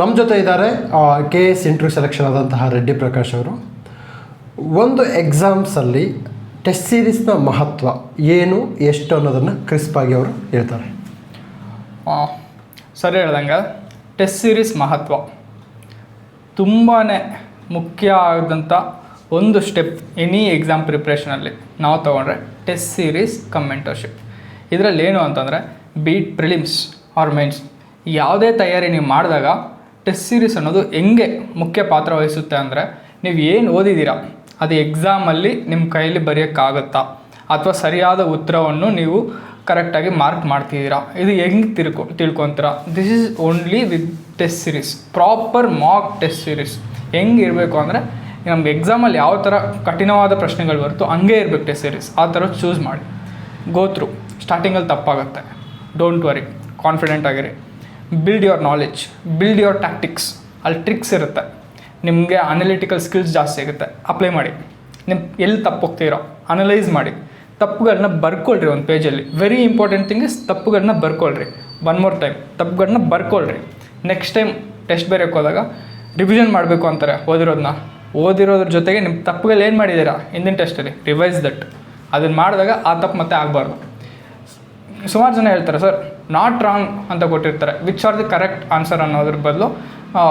ನಮ್ಮ ಜೊತೆ ಇದ್ದಾರೆ KS ಇಂಟರ್ವ್ಯೂ ಸೆಲೆಕ್ಷನ್ ಆದಂತಹ ರೆಡ್ಡಿ ಪ್ರಕಾಶ್ ಅವರು. ಒಂದು ಎಕ್ಸಾಮ್ಸಲ್ಲಿ ಟೆಸ್ಟ್ ಸೀರೀಸ್ನ ಮಹತ್ವ ಏನು ಎಷ್ಟು ಅನ್ನೋದನ್ನು ಕ್ರಿಸ್ಪಾಗಿ ಅವರು ಹೇಳ್ತಾರೆ. ಸರಿ ಹೇಳ್ದಂಗೆ ಟೆಸ್ಟ್ ಸೀರೀಸ್ ಮಹತ್ವ ತುಂಬಾ ಮುಖ್ಯ ಆದಂಥ ಒಂದು ಸ್ಟೆಪ್ ಎನಿ ಎಕ್ಸಾಮ್ ಪ್ರಿಪ್ರೇಷನಲ್ಲಿ ನಾವು ತೊಗೊಂಡ್ರೆ ಟೆಸ್ಟ್ ಸೀರೀಸ್ ಕಮ್ ಮೆಂಟರ್ಶಿಪ್. ಇದರಲ್ಲಿ ಏನು ಅಂತಂದರೆ ಬೀಟ್ ಪ್ರಿಲಿಮ್ಸ್ ಆರ್ ಮೈನ್ಸ್ ಯಾವುದೇ ತಯಾರಿ ನೀವು ಮಾಡಿದಾಗ ಟೆಸ್ಟ್ ಸೀರೀಸ್ ಅನ್ನೋದು ಹೆಂಗೆ ಮುಖ್ಯ ಪಾತ್ರ ವಹಿಸುತ್ತೆ ಅಂದರೆ ನೀವು ಏನು ಓದಿದ್ದೀರಾ ಅದು ಎಕ್ಸಾಮಲ್ಲಿ ನಿಮ್ಮ ಕೈಯಲ್ಲಿ ಬರೆಯೋಕ್ಕಾಗುತ್ತಾ ಅಥವಾ ಸರಿಯಾದ ಉತ್ತರವನ್ನು ನೀವು ಕರೆಕ್ಟಾಗಿ ಮಾರ್ಕ್ ಮಾಡ್ತಿದ್ದೀರಾ, ಇದು ಹೆಂಗೆ ತಿಳ್ಕೊತೀರಾ. This is only with test series. Proper mock test series ಹೆಂಗೆ ಇರಬೇಕು ಅಂದರೆ ನಮ್ಗೆ ಎಕ್ಸಾಮಲ್ಲಿ ಯಾವ ಥರ ಕಠಿಣವಾದ ಪ್ರಶ್ನೆಗಳು ಬರುತ್ತೋ ಹಂಗೆ ಇರಬೇಕು ಟೆಸ್ಟ್ ಸೀರೀಸ್. ಆ ಥರ ಚೂಸ್ ಮಾಡಿ ಗೋ ಥ್ರೂ. ಸ್ಟಾರ್ಟಿಂಗಲ್ಲಿ ತಪ್ಪಾಗುತ್ತೆ, ಡೋಂಟ್ ವರಿ, ಕಾನ್ಫಿಡೆಂಟ್ ಆಗಿರಿ. Build your knowledge, build your tactics. ಅಲ್ಲಿ ಟ್ರಿಕ್ಸ್ ಇರುತ್ತೆ, ನಿಮಗೆ ಅನಲಿಟಿಕಲ್ ಸ್ಕಿಲ್ಸ್ ಜಾಸ್ತಿ ಆಗುತ್ತೆ, ಅಪ್ಲೈ ಮಾಡಿ. ನಿಮ್ಮ ಎಲ್ಲಿ ತಪ್ಪು ಹೋಗ್ತೀರೋ ಅನಲೈಸ್ ಮಾಡಿ, ತಪ್ಪುಗಳನ್ನ ಬರ್ಕೊಳ್ರಿ ಒಂದು ಪೇಜಲ್ಲಿ. ವೆರಿ ಇಂಪಾರ್ಟೆಂಟ್ ಥಿಂಗ್ ಇಸ್ ತಪ್ಪುಗಳನ್ನ ಬರ್ಕೊಳ್ರಿ. ಒನ್ ಮೋರ್ ಟೈಮ್ ತಪ್ಪುಗಳನ್ನ ಬರ್ಕೊಳ್ರಿ. ನೆಕ್ಸ್ಟ್ ಟೈಮ್ ಟೆಸ್ಟ್ ಬರೆಯೋಕ್ಕೆ ಹೋದಾಗ ರಿವಿಷನ್ ಮಾಡಬೇಕು ಅಂತಾರೆ ಓದಿರೋದ್ರ ಜೊತೆಗೆ ನಿಮ್ಮ ತಪ್ಪುಗಳು ಏನು ಮಾಡಿದ್ದೀರಾ ಹಿಂದಿನ ಟೆಸ್ಟಲ್ಲಿ ರಿವೈಸ್ ದಟ್. ಅದನ್ನು ಮಾಡಿದಾಗ ಆ ತಪ್ಪು ಮತ್ತೆ ಆಗಬಾರ್ದು. ಸುಮಾರು ಜನ ಹೇಳ್ತಾರೆ ಸರ್ ನಾಟ್ ರಾಂಗ್ ಅಂತ ಕೊಟ್ಟಿರ್ತಾರೆ, which are the correct answer ಅನ್ನೋದ್ರ ಬದಲು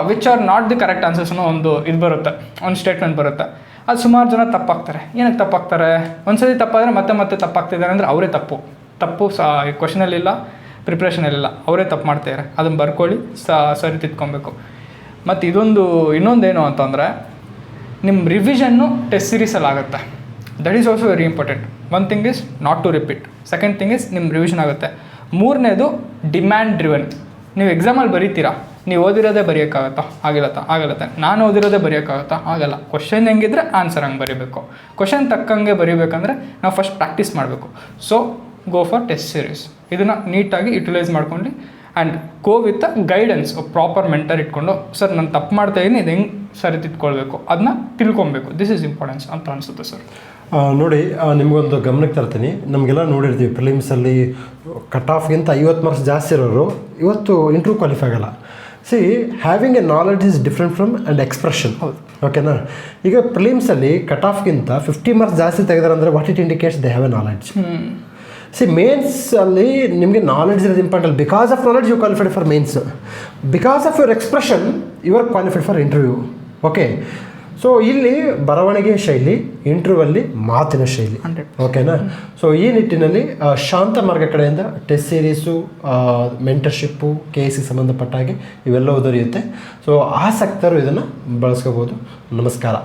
which are not the correct answers ಅನ್ನೋ ಒಂದು ಇದು ಬರುತ್ತೆ, ಒಂದು ಸ್ಟೇಟ್ಮೆಂಟ್ ಬರುತ್ತೆ. ಅದು ಸುಮಾರು ಜನ ತಪ್ಪಾಗ್ತಾರೆ. ಏನಕ್ಕೆ ತಪ್ಪಾಗ್ತಾರೆ? ಒಂದು ಸತಿ ತಪ್ಪಾದರೆ ಮತ್ತೆ ತಪ್ಪಾಗ್ತಿದ್ದಾರೆ ಅಂದರೆ ಅವರೇ ತಪ್ಪು ಕ್ವಶನಲ್ಲಿಲ್ಲ, ಪ್ರಿಪ್ರೇಷನಲ್ಲಿಲ್ಲ, ಅವರೇ ತಪ್ಪು ಮಾಡ್ತಿದ್ದಾರೆ. ಅದನ್ನು ಬರ್ಕೊಳ್ಳಿ, ಸರಿ ತಿದ್ಕೊಬೇಕು. ಮತ್ತು ಇನ್ನೊಂದೇನು ಅಂತಂದರೆ ನಿಮ್ಮ ರಿವಿಷನ್ನು ಟೆಸ್ಟ್ ಸೀರೀಸಲ್ಲಿ ಆಗುತ್ತೆ. That is also very important. One thing is not to repeat, second thing is ನಿಮ್ಮ ರಿವಿಷನ್ ಆಗುತ್ತೆ. ಮೂರನೇದು ಡಿಮ್ಯಾಂಡ್ ಡ್ರಿವನ್. ನೀವು ಎಕ್ಸಾಮಲ್ಲಿ ಬರೀತೀರಾ, ನೀವು ಓದಿರೋದೇ ಬರೆಯೋಕ್ಕಾಗತ್ತಾ? ಆಗಲತ್ತೆ. ನಾನು ಓದಿರೋದೇ ಬರೆಯೋಕ್ಕಾಗತ್ತಾ? ಆಗಲ್ಲ. ಕ್ವಶನ್ ಹೆಂಗಿದ್ರೆ ಆನ್ಸರ್ ಹಂಗೆ ಬರೀಬೇಕು. ಕ್ವಶನ್ ತಕ್ಕಂಗೆ ಬರೀಬೇಕಂದ್ರೆ ನಾವು ಫಸ್ಟ್ ಪ್ರಾಕ್ಟೀಸ್ ಮಾಡಬೇಕು. So go for test series. ಇದನ್ನು ನೀಟಾಗಿ ಯುಟಿಲೈಸ್ ಮಾಡ್ಕೊಂಡು and go with guidance, proper mentor ಇಟ್ಕೊಂಡು ಸರ್ ನಾನು ತಪ್ಪು ಮಾಡ್ತಾಯಿದ್ದೀನಿ, ಇದು ಹೆಂಗೆ ಸರಿ ತಿದ್ಕೊಳ್ಬೇಕು ಅದನ್ನ ತಿಳ್ಕೊಬೇಕು. ದಿಸ್ ಈಸ್ ಇಂಪಾರ್ಟೆನ್ಸ್ ಅಂತ ಅನಿಸುತ್ತೆ ಸರ್. ನೋಡಿ, ನಿಮಗೊಂದು ಗಮನಕ್ಕೆ ತರ್ತೀನಿ. ನಮಗೆಲ್ಲ ನೋಡಿರ್ತೀವಿ ಪ್ರಿಲಿಮ್ಸಲ್ಲಿ ಕಟ್ ಆಫ್ಗಿಂತ 50 ಮಾರ್ಕ್ಸ್ ಜಾಸ್ತಿ ಇರೋರು ಇವತ್ತು ಇಂಟರ್ವ್ಯೂ ಕ್ವಾಲಿಫೈ ಆಗಲ್ಲ. C having A knowledge is different from and expression. ಹೌದು, ಓಕೆನಾ? ಈಗ ಪ್ರಿಲಿಮ್ಸಲ್ಲಿ ಕಟ್ ಆಫ್ಗಿಂತ 50 ಮಾರ್ಕ್ಸ್ ಜಾಸ್ತಿ ತೆಗೆದಾರೆ ಅಂದರೆ what it indicates they have a knowledge. ಸಿ ಮೇನ್ಸಲ್ಲಿ ನಿಮಗೆ ನಾಲೆಡ್ಜ್ ಇರೋದು important. Because of knowledge you qualified for mains. Because of your expression you are qualified for interview. Okay, so ಇಲ್ಲಿ ಬರವಣಿಗೆ ಶೈಲಿ, ಇಂಟರ್ವ್ಯೂವಲ್ಲಿ ಮಾತಿನ ಶೈಲಿ. ಓಕೆನಾ? ಸೊ ಈ ನಿಟ್ಟಿನಲ್ಲಿ ಶಾಂತ ಮಾರ್ಗ ಕಡೆಯಿಂದ ಟೆಸ್ಟ್ ಸೀರೀಸು, ಮೆಂಟರ್ಶಿಪ್ಪು, KSಗೆ ಸಂಬಂಧಪಟ್ಟ ಹಾಗೆ ಇವೆಲ್ಲವೂ ದೊರೆಯುತ್ತೆ. ಸೊ ಆಸಕ್ತರು ಇದನ್ನು ಬಳಸ್ಕೋಬೋದು. ನಮಸ್ಕಾರ.